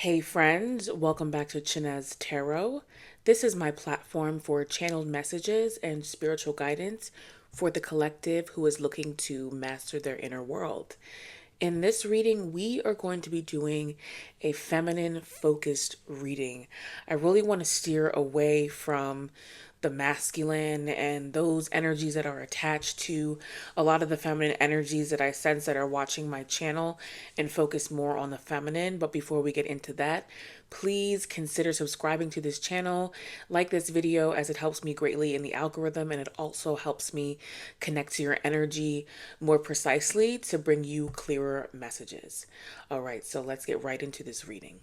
Hey friends, welcome back to Chinez Tarot. This is my platform for channeled messages and spiritual guidance for the collective who is looking to master their inner world. In this reading, we are going to be doing a feminine focused reading. I really want to steer away from the masculine and those energies that are attached to a lot of the feminine energies that I sense that are watching my channel and focus more on the feminine. But before we get into that, please consider subscribing to this channel, like this video as it helps me greatly in the algorithm and it also helps me connect to your energy more precisely to bring you clearer messages. All right, so let's get right into this reading.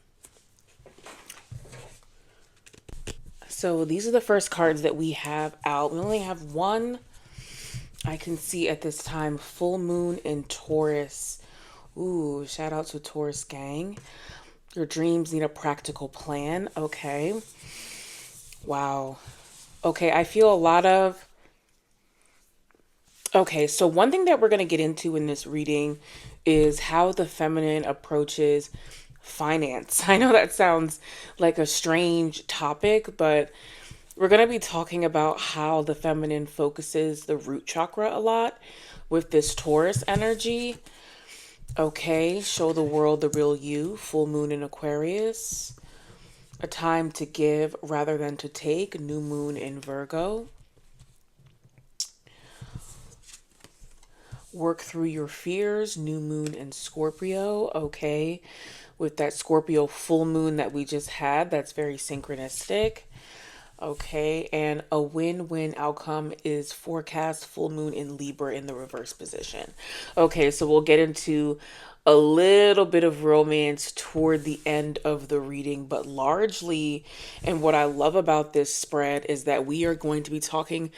So these are the first cards that we have out. We only have one I can see at this time. Full moon in Taurus. Ooh, shout out to Taurus gang. Your dreams need a practical plan. Okay. Wow. Okay, I feel a lot of... Okay, so one thing that we're going to get into in this reading is how the feminine approaches finance. I know that sounds like a strange topic, but we're going to be talking about how the feminine focuses the root chakra a lot with this Taurus energy. Okay, show the world the real you, full moon in Aquarius. A time to give rather than to take, new moon in Virgo. Work through your fears, new moon in Scorpio. Okay, with that Scorpio full moon that we just had, that's very synchronistic. Okay, and a win-win outcome is forecast full moon in Libra in the reverse position. Okay, so we'll get into a little bit of romance toward the end of the reading, but largely, and what I love about this spread is that we are going to be talking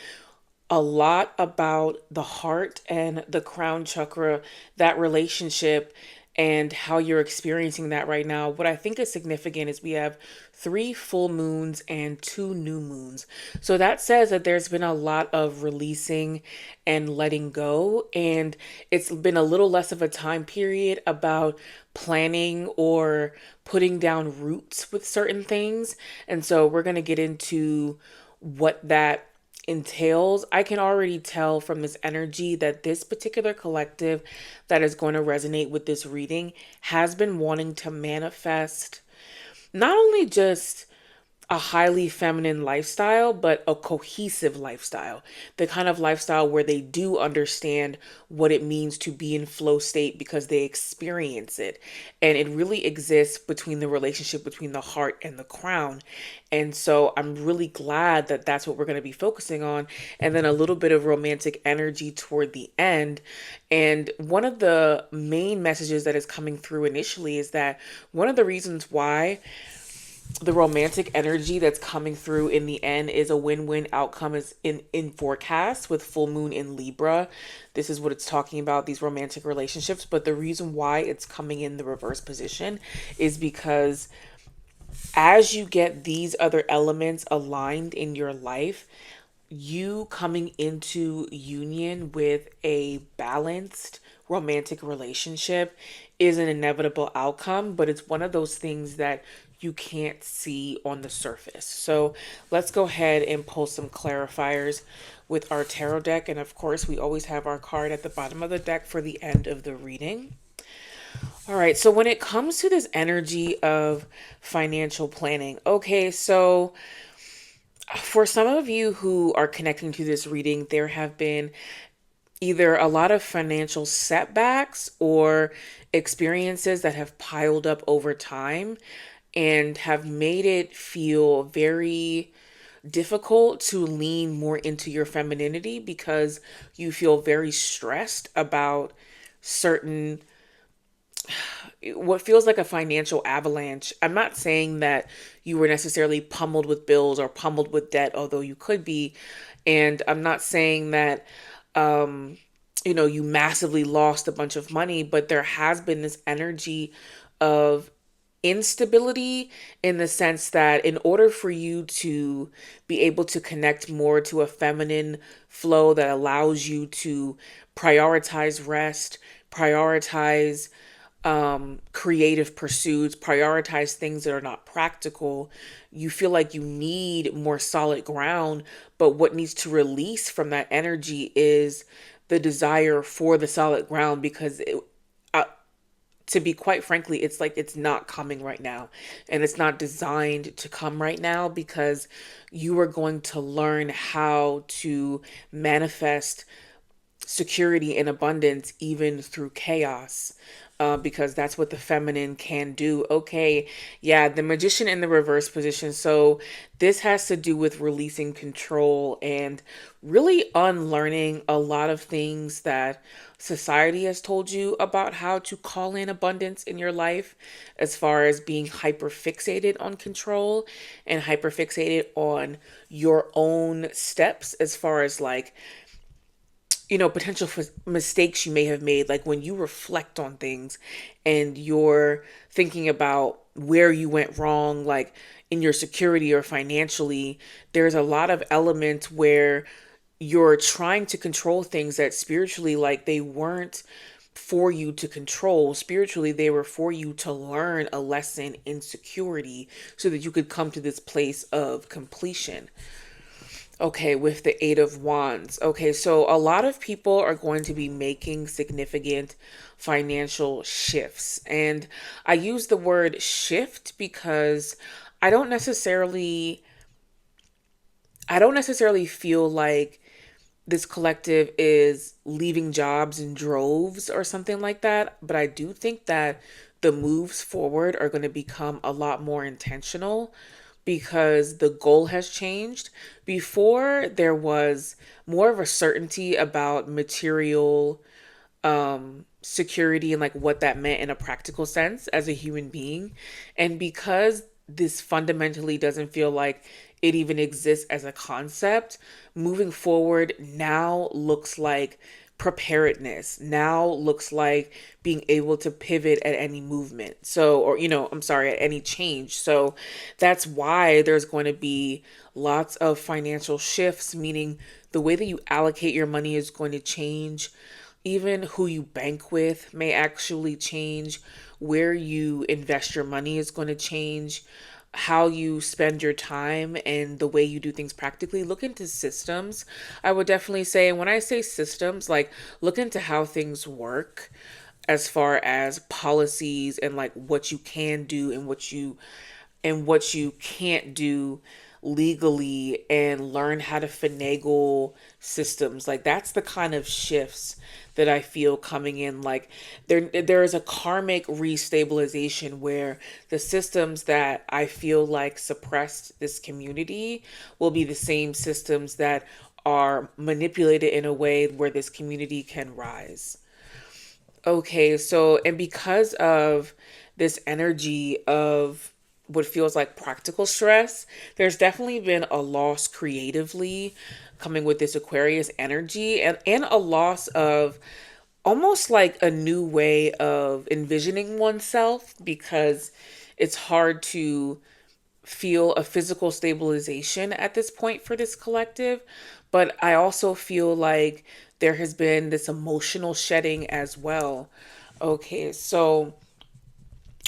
a lot about the heart and the crown chakra, that relationship, and how you're experiencing that right now. What I think is significant is we have 3 full moons and 2 new moons. So that says that there's been a lot of releasing and letting go, and it's been a little less of a time period about planning or putting down roots with certain things. And so we're going to get into what that entails. I can already tell from this energy that this particular collective that is going to resonate with this reading has been wanting to manifest not only just a highly feminine lifestyle, but a cohesive lifestyle. The kind of lifestyle where they do understand what it means to be in flow state because they experience it. And it really exists between the relationship between the heart and the crown. And so I'm really glad that that's what we're going to be focusing on. And then a little bit of romantic energy toward the end. And one of the main messages that is coming through initially is that one of the reasons why the romantic energy that's coming through in the end is a win-win outcome is in forecast with full moon in Libra. This is what it's talking about, these romantic relationships. But the reason why it's coming in the reverse position is because as you get these other elements aligned in your life, you coming into union with a balanced romantic relationship is an inevitable outcome, but it's one of those things that you can't see on the surface. So let's go ahead and pull some clarifiers with our tarot deck. And of course, we always have our card at the bottom of the deck for the end of the reading. All right, so when it comes to this energy of financial planning, okay, so for some of you who are connecting to this reading, there have been either a lot of financial setbacks or experiences that have piled up over time and have made it feel very difficult to lean more into your femininity because you feel very stressed about certain what feels like a financial avalanche. I'm not saying that you were necessarily pummeled with bills or pummeled with debt, although you could be. And I'm not saying that, you massively lost a bunch of money, but there has been this energy of instability in the sense that in order for you to be able to connect more to a feminine flow that allows you to prioritize rest, prioritize creative pursuits, prioritize things that are not practical. You feel like you need more solid ground, but what needs to release from that energy is the desire for the solid ground because uh, to be quite frankly, it's like it's not coming right now. And it's not designed to come right now because you are going to learn how to manifest security and abundance even through chaos. Because that's what the feminine can do. Okay, yeah, the magician in the reverse position. So, this has to do with releasing control and really unlearning a lot of things that society has told you about how to call in abundance in your life, as far as being hyper fixated on control and hyper fixated on your own steps, as far as like potential mistakes you may have made. Like when you reflect on things and you're thinking about where you went wrong, like in your security or financially, there's a lot of elements where you're trying to control things that spiritually, like they weren't for you to control. Spiritually, they were for you to learn a lesson in security so that you could come to this place of completion. Okay, with the Eight of Wands. Okay, so a lot of people are going to be making significant financial shifts. And I use the word shift because I don't necessarily I don't necessarily feel like this collective is leaving jobs in droves or something like that, but I do think that the moves forward are going to become a lot more intentional because the goal has changed. Before, there was more of a certainty about material security and like what that meant in a practical sense as a human being. And because this fundamentally doesn't feel like it even exists as a concept, moving forward now looks like preparedness, now looks like being able to pivot at any movement. So, or, I'm sorry, at any change. So that's why there's going to be lots of financial shifts, meaning the way that you allocate your money is going to change. Even who you bank with may actually change. Where you invest your money is going to change. How you spend your time and the way you do things practically. Look into systems. I would definitely say, and when I say systems, like look into how things work as far as policies and like what you can do and what you can't do legally, and learn how to finagle systems. Like that's the kind of shifts that I feel coming in. Like there is a karmic restabilization where the systems that I feel like suppressed this community will be the same systems that are manipulated in a way where this community can rise. Okay, so and because of this energy of what feels like practical stress, there's definitely been a loss creatively coming with this Aquarius energy, and a loss of almost like a new way of envisioning oneself because it's hard to feel a physical stabilization at this point for this collective. But I also feel like there has been this emotional shedding as well. Okay, so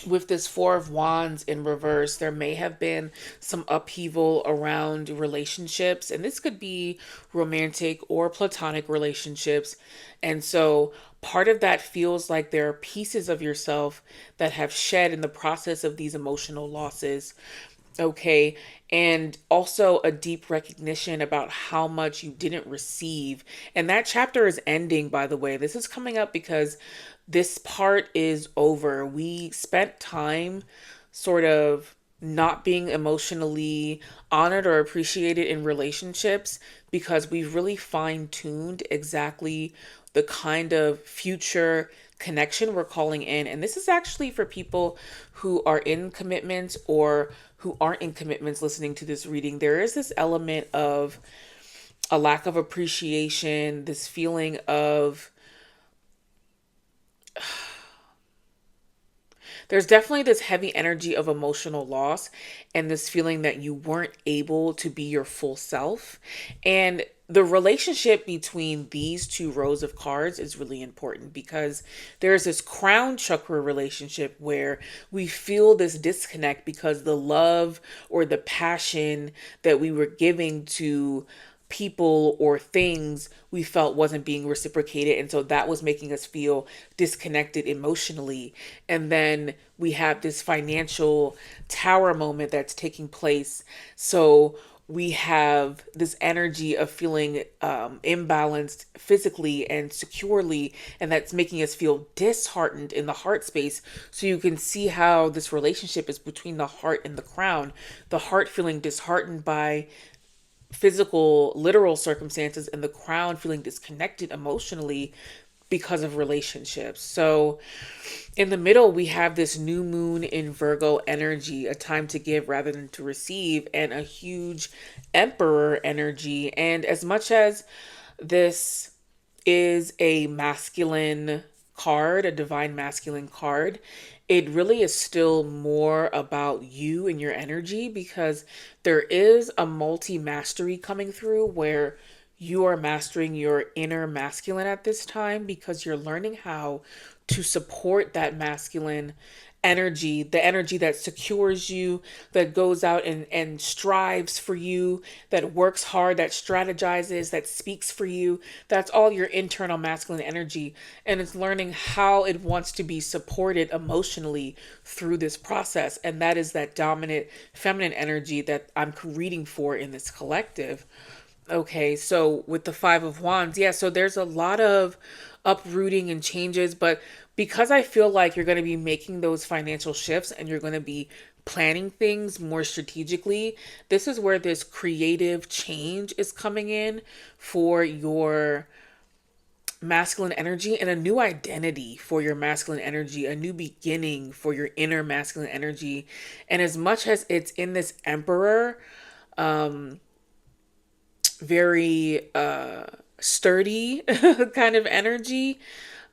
with this Four of Wands in reverse, there may have been some upheaval around relationships, and this could be romantic or platonic relationships. And so part of that feels like there are pieces of yourself that have shed in the process of these emotional losses. Okay. And also a deep recognition about how much you didn't receive. And that chapter is ending, by the way. This is coming up because this part is over. We spent time sort of not being emotionally honored or appreciated in relationships because we've really fine tuned exactly the kind of future connection we're calling in. And this is actually for people who are in commitments or who aren't in commitments listening to this reading. There is this element of a lack of appreciation, this feeling of there's definitely this heavy energy of emotional loss and this feeling that you weren't able to be your full self. And the relationship between these two rows of cards is really important because there's this crown chakra relationship where we feel this disconnect because the love or the passion that we were giving to people or things we felt wasn't being reciprocated, and so that was making us feel disconnected emotionally. And then we have this financial tower moment that's taking place, so we have this energy of feeling imbalanced physically and securely, and that's making us feel disheartened in the heart space. So you can see how this relationship is between the heart and the crown. The heart feeling disheartened by physical, literal circumstances, and the crown feeling disconnected emotionally because of relationships. So in the middle, we have this new moon in Virgo energy, a time to give rather than to receive, and a huge emperor energy. And as much as this is a masculine card, a divine masculine card, it really is still more about you and your energy because there is a multi mastery coming through where you are mastering your inner masculine at this time because you're learning how to support that masculine energy, the energy that secures you, that goes out and strives for you, that works hard, that strategizes, that speaks for you. That's all your internal masculine energy. And it's learning how it wants to be supported emotionally through this process. And that is that dominant feminine energy that I'm reading for in this collective. Okay, so with the Five of Wands, yeah, so there's a lot of uprooting and changes, but because I feel like you're going to be making those financial shifts and you're going to be planning things more strategically, this is where this creative change is coming in for your masculine energy and a new identity for your masculine energy, a new beginning for your inner masculine energy. And as much as it's in this emperor, very sturdy kind of energy,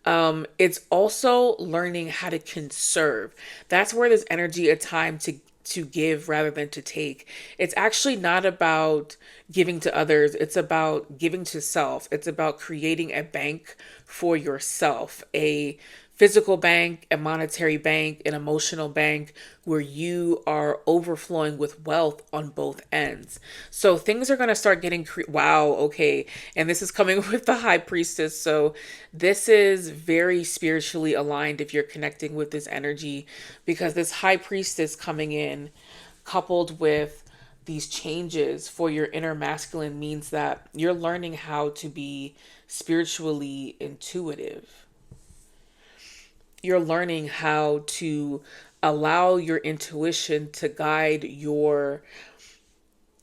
it's also learning how to conserve. That's where there's energy, a time to give rather than to take. It's actually not about giving to others. It's about giving to self. It's about creating a bank for yourself, a physical bank, a monetary bank, an emotional bank where you are overflowing with wealth on both ends. So things are going to start getting wow, okay. And this is coming with the high priestess. So this is very spiritually aligned if you're connecting with this energy because this high priestess coming in coupled with these changes for your inner masculine means that you're learning how to be spiritually intuitive. You're learning how to allow your intuition to guide your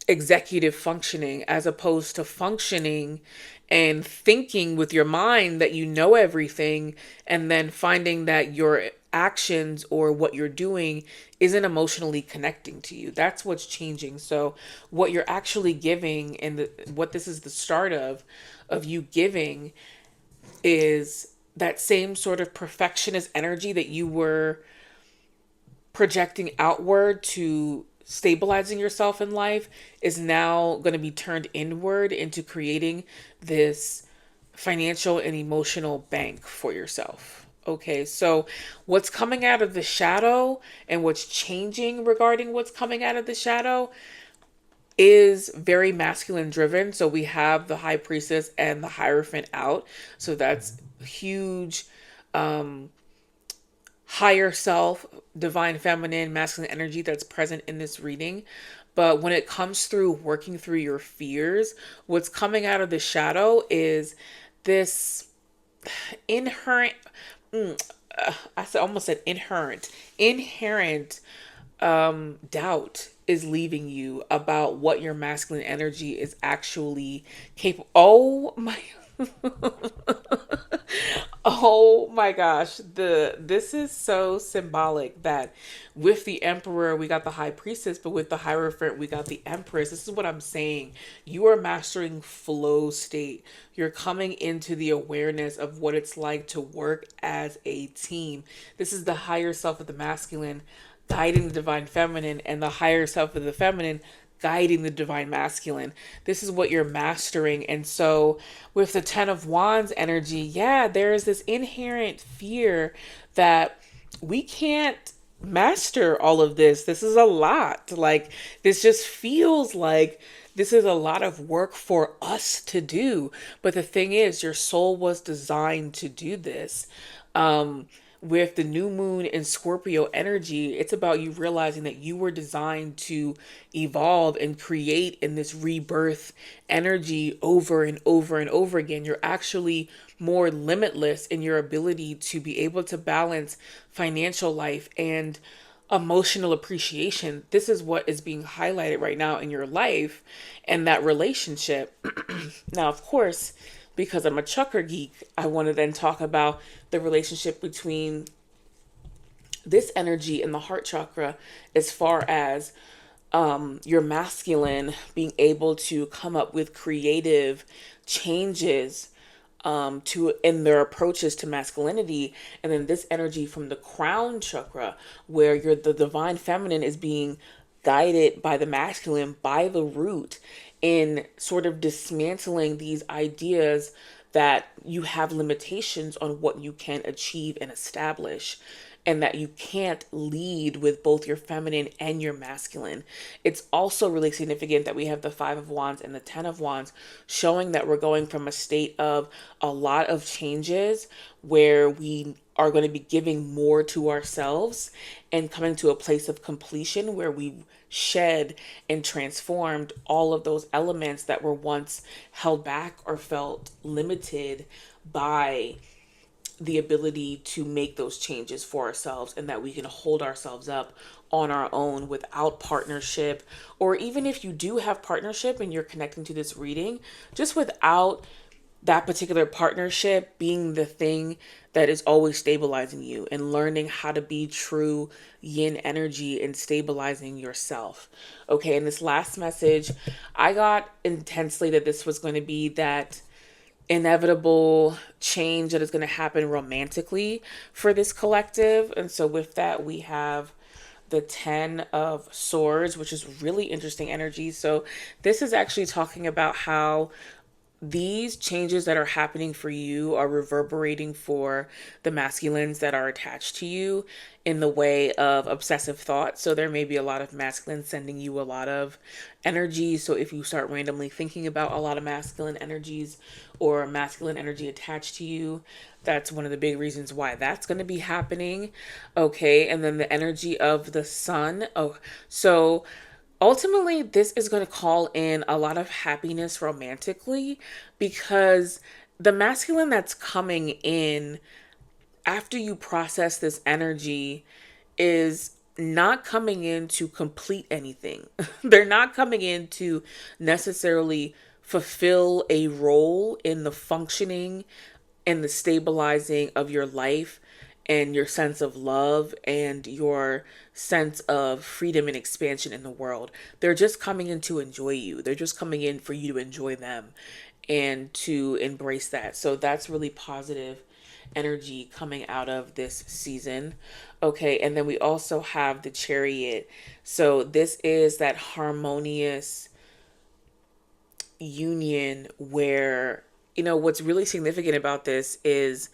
executive functioning as opposed to functioning and thinking with your mind that you know everything and then finding that your actions or what you're doing isn't emotionally connecting to you. That's what's changing. So what you're actually giving and what this is the start of you giving is that same sort of perfectionist energy that you were projecting outward to stabilizing yourself in life is now going to be turned inward into creating this financial and emotional bank for yourself. Okay, so what's coming out of the shadow and what's changing regarding what's coming out of the shadow is very masculine driven. So we have the high priestess and the hierophant out. So that's huge higher self, divine feminine, masculine energy that's present in this reading. But when it comes through working through your fears, what's coming out of the shadow is this inherent, almost said inherent doubt is leaving you about what your masculine energy is actually capable. Oh my Oh my gosh, this is so symbolic that with the emperor we got the high priestess, but with the hierophant we got the empress. This is what I'm saying. You are mastering flow state. You're coming into the awareness of what it's like to work as a team. This is the higher self of the masculine guiding the divine feminine, and the higher self of the feminine guiding the divine masculine. This is what you're mastering. And so with the 10 of Wands energy, yeah, there is this inherent fear that we can't master all of this. This is a lot. Like, this just feels like this is a lot of work for us to do. But the thing is, your soul was designed to do this. With the new moon in Scorpio energy, it's about you realizing that you were designed to evolve and create in this rebirth energy over and over and over again. You're actually more limitless in your ability to be able to balance financial life and emotional appreciation. This is what is being highlighted right now in your life and that relationship. Now, of course, because I'm a chakra geek, I want to then talk about the relationship between this energy and the heart chakra as far as your masculine being able to come up with creative changes to in their approaches to masculinity, and then this energy from the crown chakra where the divine feminine is being guided by the masculine, by the root, in sort of dismantling these ideas that you have limitations on what you can achieve and establish, and that you can't lead with both your feminine and your masculine. It's also really significant that we have the 5 of Wands and the 10 of Wands, showing that we're going from a state of a lot of changes where we are going to be giving more to ourselves and coming to a place of completion where we've shed and transformed all of those elements that were once held back or felt limited by the ability to make those changes for ourselves, and that we can hold ourselves up on our own without partnership. Or even if you do have partnership and you're connecting to this reading, just without that particular partnership being the thing that is always stabilizing you, and learning how to be true yin energy and stabilizing yourself. Okay, in this last message, I got intensely that this was going to be that inevitable change that is going to happen romantically for this collective. And so with that, we have the 10 of Swords, which is really interesting energy. So this is actually talking about how these changes that are happening for you are reverberating for the masculines that are attached to you in the way of obsessive thought. So there may be a lot of masculines sending you a lot of energy. So if you start randomly thinking about a lot of masculine energies or masculine energy attached to you, that's one of the big reasons why that's going to be happening. Okay. And then the energy of the sun. Oh, so ultimately, this is going to call in a lot of happiness romantically, because the masculine that's coming in after you process this energy is not coming in to complete anything. They're not coming in to necessarily fulfill a role in the functioning and the stabilizing of your life and your sense of love and your sense of freedom and expansion in the world. They're just coming in to enjoy you. They're just coming in for you to enjoy them and to embrace that. So that's really positive energy coming out of this season. Okay, and then we also have the Chariot. So this is that harmonious union where, what's really significant about this is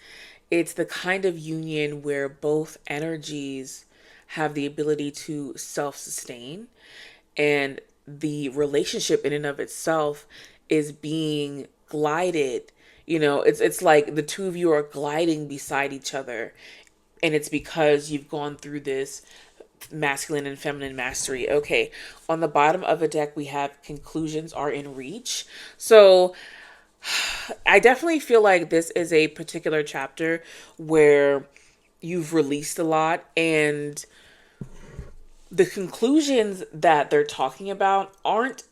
it's the kind of union where both energies have the ability to self-sustain, and the relationship in and of itself is being glided. It's like the two of you are gliding beside each other, and it's because you've gone through this masculine and feminine mastery. Okay, on the bottom of the deck, we have conclusions are in reach. So I definitely feel like this is a particular chapter where you've released a lot, and the conclusions that they're talking about aren't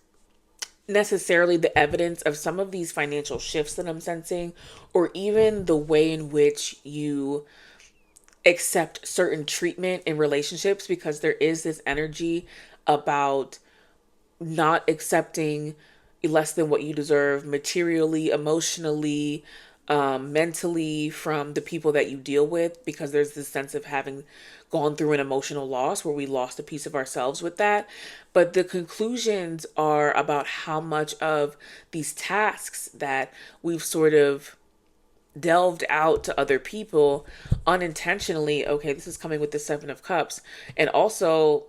necessarily the evidence of some of these financial shifts that I'm sensing, or even the way in which you accept certain treatment in relationships, because there is this energy about not accepting less than what you deserve materially, emotionally, mentally from the people that you deal with, because there's this sense of having gone through an emotional loss where we lost a piece of ourselves with that. But the conclusions are about how much of these tasks that we've sort of delved out to other people unintentionally. Okay, this is coming with the Seven of Cups. And also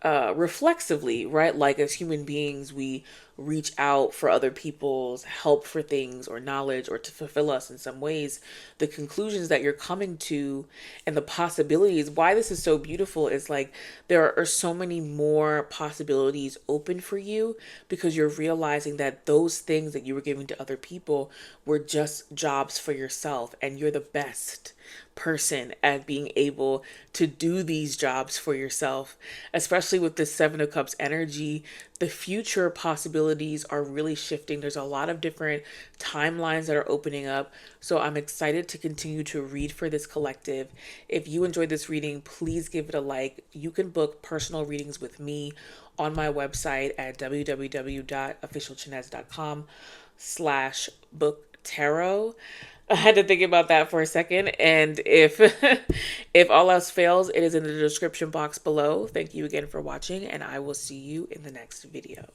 reflexively, right? Like as human beings, we reach out for other people's help for things or knowledge or to fulfill us in some ways. The conclusions that you're coming to and the possibilities, why this is so beautiful is like there are so many more possibilities open for you because you're realizing that those things that you were giving to other people were just jobs for yourself, and you're the best person at being able to do these jobs for yourself, especially with this Seven of Cups energy. The future possibilities are really shifting. There's a lot of different timelines that are opening up. So I'm excited to continue to read for this collective. If you enjoyed this reading, please give it a like. You can book personal readings with me on my website at www.officialchinez.com/book tarot. I had to think about that for a second. And if if all else fails, it is in the description box below. Thank you again for watching, and I will see you in the next video.